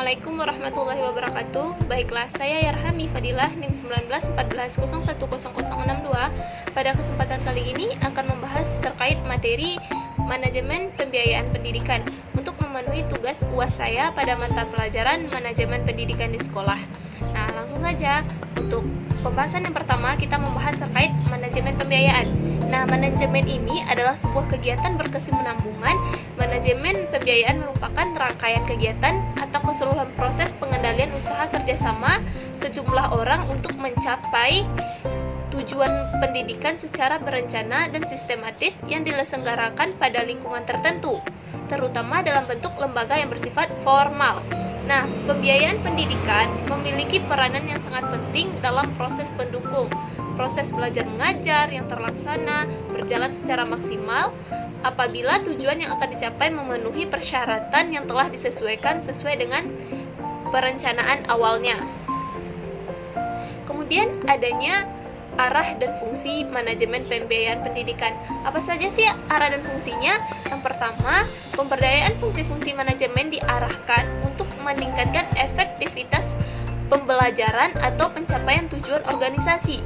Assalamualaikum warahmatullahi wabarakatuh. Baiklah, saya Yarhami Fadilah, NIM 1914010062. Pada kesempatan kali ini akan membahas terkait materi manajemen pembiayaan pendidikan untuk memenuhi tugas UAS saya pada mata pelajaran manajemen pendidikan di sekolah. Nah, langsung saja untuk pembahasan yang pertama kita membahas terkait manajemen pembiayaan. Nah, manajemen ini adalah sebuah kegiatan berkesinambungan. Manajemen pembiayaan merupakan rangkaian kegiatan atau keseluruhan proses pengendalian usaha kerjasama sejumlah orang untuk mencapai tujuan pendidikan secara berencana dan sistematis yang diselenggarakan pada lingkungan tertentu, terutama dalam bentuk lembaga yang bersifat formal. Nah, pembiayaan pendidikan memiliki peranan yang sangat penting dalam proses pendukung. Proses belajar mengajar yang terlaksana berjalan secara maksimal apabila tujuan yang akan dicapai memenuhi persyaratan yang telah disesuaikan sesuai dengan perencanaan awalnya. Kemudian adanya arah dan fungsi manajemen pembiayaan pendidikan. Apa saja sih arah dan fungsinya? Yang pertama, pemberdayaan fungsi-fungsi manajemen diarahkan untuk meningkatkan efektivitas pembelajaran atau pencapaian tujuan organisasi.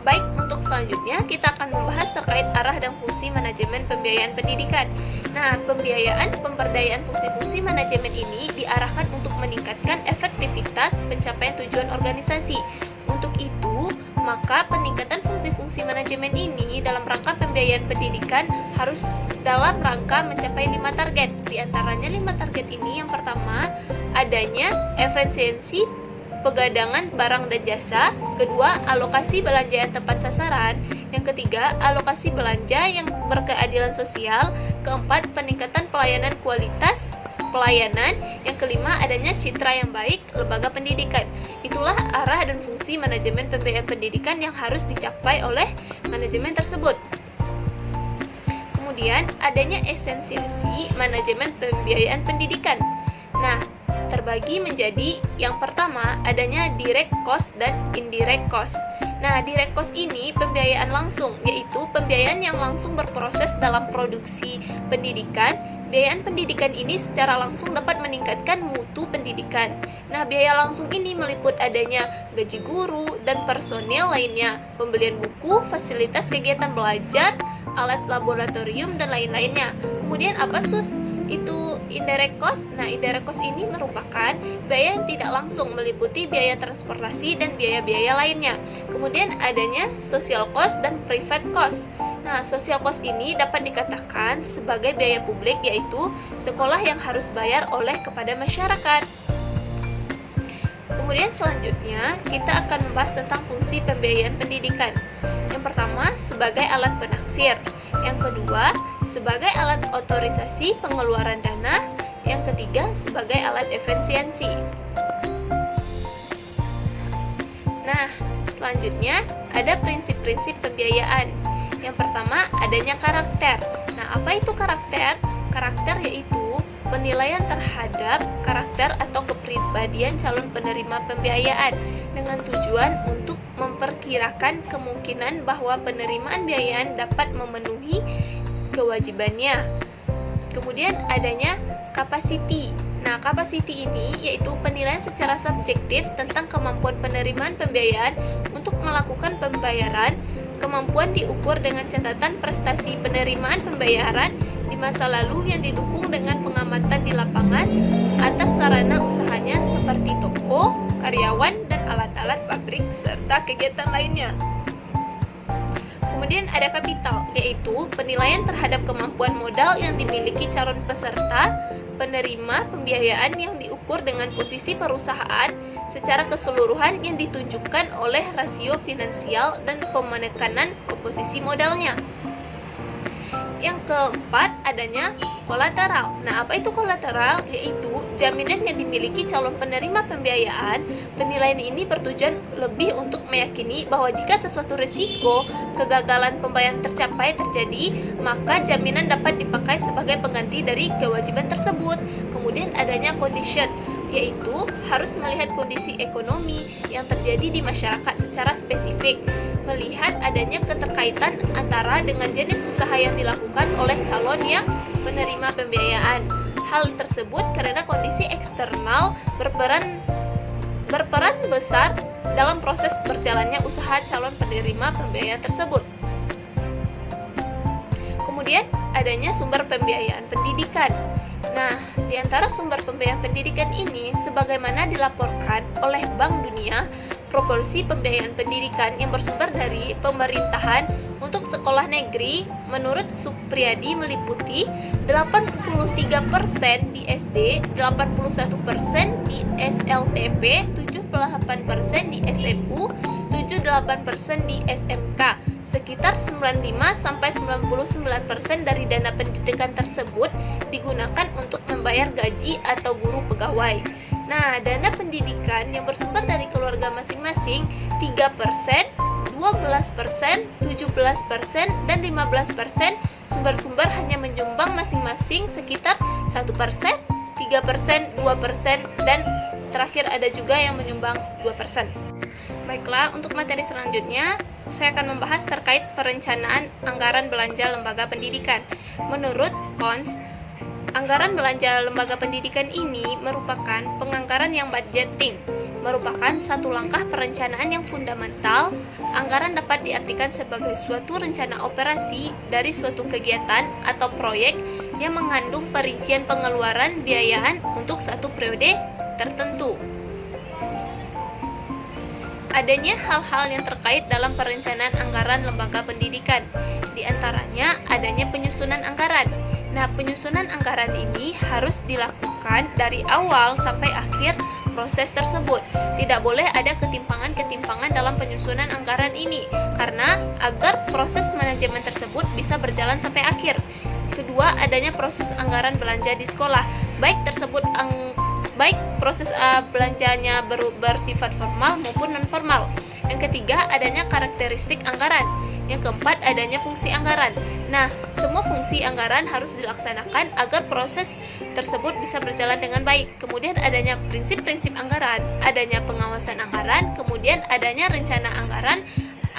Baik, untuk selanjutnya kita akan membahas terkait arah dan fungsi manajemen pembiayaan pendidikan. Nah, pemberdayaan fungsi-fungsi manajemen ini diarahkan untuk meningkatkan efektivitas pencapaian tujuan organisasi. Untuk itu, maka peningkatan fungsi-fungsi manajemen ini dalam rangka pembiayaan pendidikan harus dalam rangka mencapai 5 target. Di antaranya 5 target ini, yang pertama, adanya efisiensi pegadangan barang dan jasa. Kedua, alokasi belanja yang tepat sasaran. Yang ketiga, alokasi belanja yang berkeadilan sosial. Keempat, peningkatan pelayanan kualitas pelayanan. Yang kelima, adanya citra yang baik lembaga pendidikan. Itulah arah dan fungsi manajemen pembiayaan pendidikan yang harus dicapai oleh manajemen tersebut. Kemudian, adanya esensiasi manajemen pembiayaan pendidikan. Nah, terbagi menjadi yang pertama adanya direct cost dan indirect cost. Nah, direct cost ini pembiayaan langsung, yaitu pembiayaan yang langsung berproses dalam produksi pendidikan. Biayaan pendidikan ini secara langsung dapat meningkatkan mutu pendidikan. Nah, biaya langsung ini meliput adanya gaji guru dan personel lainnya, pembelian buku, fasilitas kegiatan belajar, alat laboratorium, dan lain-lainnya. Kemudian apa sih itu indirect cost? Nah, indirect cost ini merupakan biaya yang tidak langsung meliputi biaya transportasi dan biaya-biaya lainnya. Kemudian adanya social cost dan private cost. Nah, social cost ini dapat dikatakan sebagai biaya publik, yaitu sekolah yang harus bayar oleh kepada masyarakat. Kemudian selanjutnya kita akan membahas tentang fungsi pembiayaan pendidikan. Yang pertama, sebagai alat penaksir. Yang kedua, sebagai alat otorisasi pengeluaran dana. Yang ketiga, sebagai alat efisiensi. Nah, selanjutnya ada prinsip-prinsip pembiayaan. Yang pertama, adanya karakter. Nah, apa itu karakter? Karakter yaitu penilaian terhadap karakter atau kepribadian calon penerima pembiayaan dengan tujuan untuk memperkirakan kemungkinan bahwa penerimaan biayaan dapat memenuhi kewajibannya. Kemudian adanya capacity. Nah, capacity ini yaitu penilaian secara subjektif tentang kemampuan penerimaan pembiayaan untuk melakukan pembayaran. Kemampuan diukur dengan catatan prestasi penerimaan pembayaran di masa lalu yang didukung dengan pengamatan di lapangan atas sarana usahanya seperti toko, karyawan, dan alat-alat pabrik serta kegiatan lainnya. Kemudian ada kapital, yaitu penilaian terhadap kemampuan modal yang dimiliki calon peserta penerima pembiayaan yang diukur dengan posisi perusahaan secara keseluruhan yang ditunjukkan oleh rasio finansial dan penekanan komposisi modalnya. Yang keempat, adanya kolateral. Nah, apa itu kolateral? Yaitu jaminan yang dimiliki calon penerima pembiayaan. Penilaian ini bertujuan lebih untuk meyakini bahwa jika sesuatu risiko kegagalan pembayaran terjadi, maka jaminan dapat dipakai sebagai pengganti dari kewajiban tersebut. Kemudian adanya condition, yaitu harus melihat kondisi ekonomi yang terjadi di masyarakat secara spesifik, melihat adanya keterkaitan antara dengan jenis usaha yang dilakukan oleh calon yang penerima pembiayaan. Hal tersebut karena kondisi eksternal berperan besar dalam proses berjalannya usaha calon penerima pembiayaan tersebut. Kemudian adanya sumber pembiayaan pendidikan. Nah, di antara sumber pembiayaan pendidikan ini, sebagaimana dilaporkan oleh Bank Dunia, proporsi pembiayaan pendidikan yang bersumber dari pemerintahan untuk sekolah negeri menurut Supriyadi meliputi 83% di SD, 81% di SLTP, 78% di SMU, 78% di SMK. Sekitar 95-99% dari dana pendidikan tersebut digunakan untuk membayar gaji atau guru pegawai. Nah, dana pendidikan yang bersumber dari keluarga masing-masing 3%, 12%, 17%, dan 15%. Sumber-sumber hanya menyumbang masing-masing sekitar 1%, 3%, 2%, dan terakhir ada juga yang menyumbang 2%. Baiklah, untuk materi selanjutnya saya akan membahas terkait perencanaan anggaran belanja lembaga pendidikan. Menurut Kons, anggaran belanja lembaga pendidikan ini merupakan penganggaran yang budgeting, merupakan satu langkah perencanaan yang fundamental. Anggaran dapat diartikan sebagai suatu rencana operasi dari suatu kegiatan atau proyek yang mengandung perincian pengeluaran biayaan untuk satu periode tertentu. Adanya hal-hal yang terkait dalam perencanaan anggaran lembaga pendidikan. Di antaranya adanya penyusunan anggaran. Nah, penyusunan anggaran ini harus dilakukan dari awal sampai akhir proses tersebut. Tidak boleh ada ketimpangan-ketimpangan dalam penyusunan anggaran ini, karena agar proses manajemen tersebut bisa berjalan sampai akhir. Kedua, adanya proses anggaran belanja di sekolah. Baik proses belanjanya bersifat formal maupun non formal. Yang ketiga, adanya karakteristik anggaran. Yang keempat, adanya fungsi anggaran. Nah, semua fungsi anggaran harus dilaksanakan agar proses tersebut bisa berjalan dengan baik. Kemudian adanya prinsip-prinsip anggaran, adanya pengawasan anggaran, kemudian adanya rencana anggaran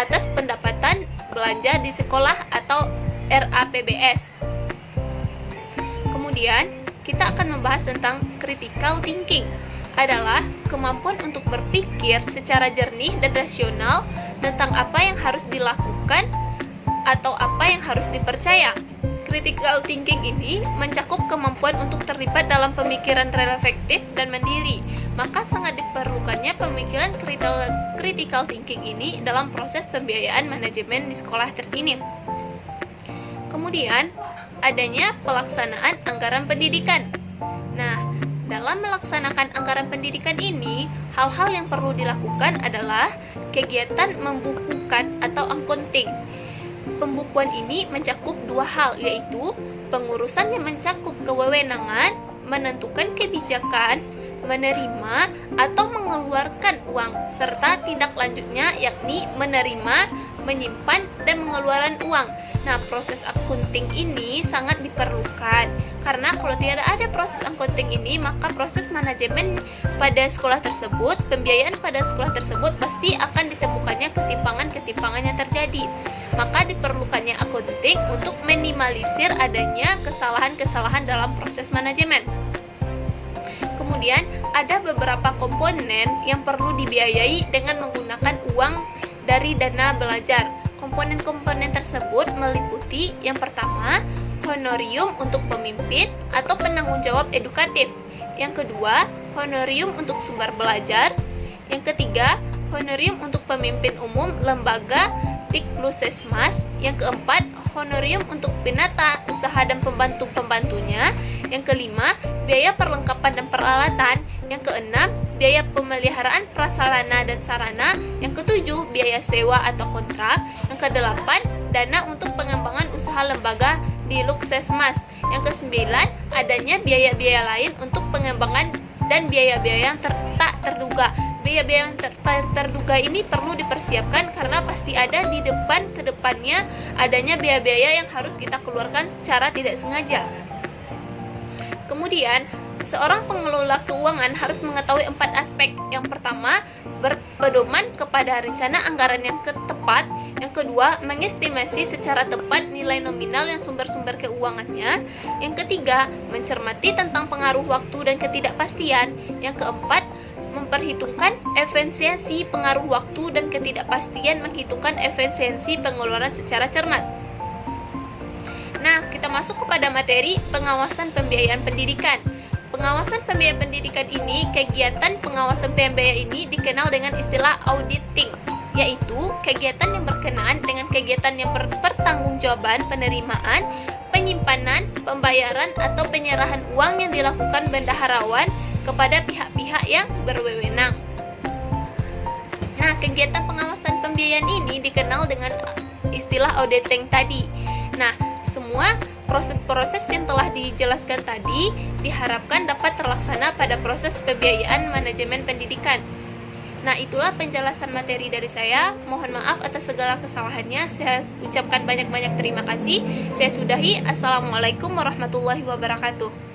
atas pendapatan belanja di sekolah atau RAPBS. Kemudian kita akan membahas tentang critical thinking, adalah kemampuan untuk berpikir secara jernih dan rasional tentang apa yang harus dilakukan atau apa yang harus dipercaya. Critical thinking ini mencakup kemampuan untuk terlibat dalam pemikiran reflektif dan mandiri. Maka sangat diperlukannya pemikiran critical thinking ini dalam proses pembiayaan manajemen di sekolah terkini. Kemudian adanya pelaksanaan anggaran pendidikan. Nah, dalam melaksanakan anggaran pendidikan ini, hal-hal yang perlu dilakukan adalah kegiatan membukukan atau accounting. Pembukuan ini mencakup dua hal, yaitu pengurusan yang mencakup kewenangan, menentukan kebijakan, menerima atau mengeluarkan uang, serta tindak lanjutnya yakni menerima, menyimpan, dan pengeluaran uang. Nah, proses accounting ini sangat diperlukan karena kalau tidak ada proses accounting ini, maka proses manajemen pada sekolah tersebut, pembiayaan pada sekolah tersebut pasti akan ditemukannya ketimpangan-ketimpangan yang terjadi. Maka diperlukannya accounting untuk minimalisir adanya kesalahan-kesalahan dalam proses manajemen. Kemudian ada beberapa komponen yang perlu dibiayai dengan menggunakan uang dari dana belajar. Komponen-komponen tersebut meliputi yang pertama, honorium untuk pemimpin atau penanggung jawab edukatif. Yang kedua, honorium untuk sumber belajar. Yang ketiga, honorium untuk pemimpin umum lembaga Diklusesmas. Yang keempat, honorium untuk penata usaha dan pembantu-pembantunya. Yang kelima, biaya perlengkapan dan peralatan. Yang keenam, biaya pemeliharaan prasarana dan sarana. Yang ketujuh, biaya sewa atau kontrak. Yang kedelapan, dana untuk pengembangan usaha lembaga di Luksesmas. Yang kesembilan, adanya biaya-biaya lain untuk pengembangan dan biaya-biaya yang tak terduga. Biaya-biaya yang terduga ini perlu dipersiapkan karena pasti ada di kedepannya adanya biaya-biaya yang harus kita keluarkan secara tidak sengaja. Kemudian, Seorang pengelola keuangan harus mengetahui 4 aspek. Yang pertama, berpedoman kepada rencana anggaran yang tepat. Yang kedua, mengestimasi secara tepat nilai nominal yang sumber-sumber keuangannya. Yang ketiga, mencermati tentang pengaruh waktu dan ketidakpastian. Yang keempat, memperhitungkan efisiensi pengaruh waktu dan ketidakpastian, menghitungkan efisiensi pengeluaran secara cermat. Nah, kita masuk kepada materi pengawasan pembiayaan pendidikan. Pengawasan pembiayaan pendidikan ini, kegiatan pengawasan pembiayaan ini dikenal dengan istilah auditing, yaitu kegiatan yang berkenaan dengan kegiatan yang berpertanggungjawaban penerimaan, penyimpanan, pembayaran, atau penyerahan uang yang dilakukan bendaharawan kepada pihak-pihak yang berwenang. Nah, kegiatan pengawasan pembiayaan ini dikenal dengan istilah auditing tadi. Nah, semua proses-proses yang telah dijelaskan tadi diharapkan dapat terlaksana pada proses pembiayaan manajemen pendidikan. Nah, itulah penjelasan materi dari saya. Mohon maaf atas segala kesalahannya. Saya ucapkan banyak-banyak terima kasih. Saya sudahi. Assalamualaikum warahmatullahi wabarakatuh.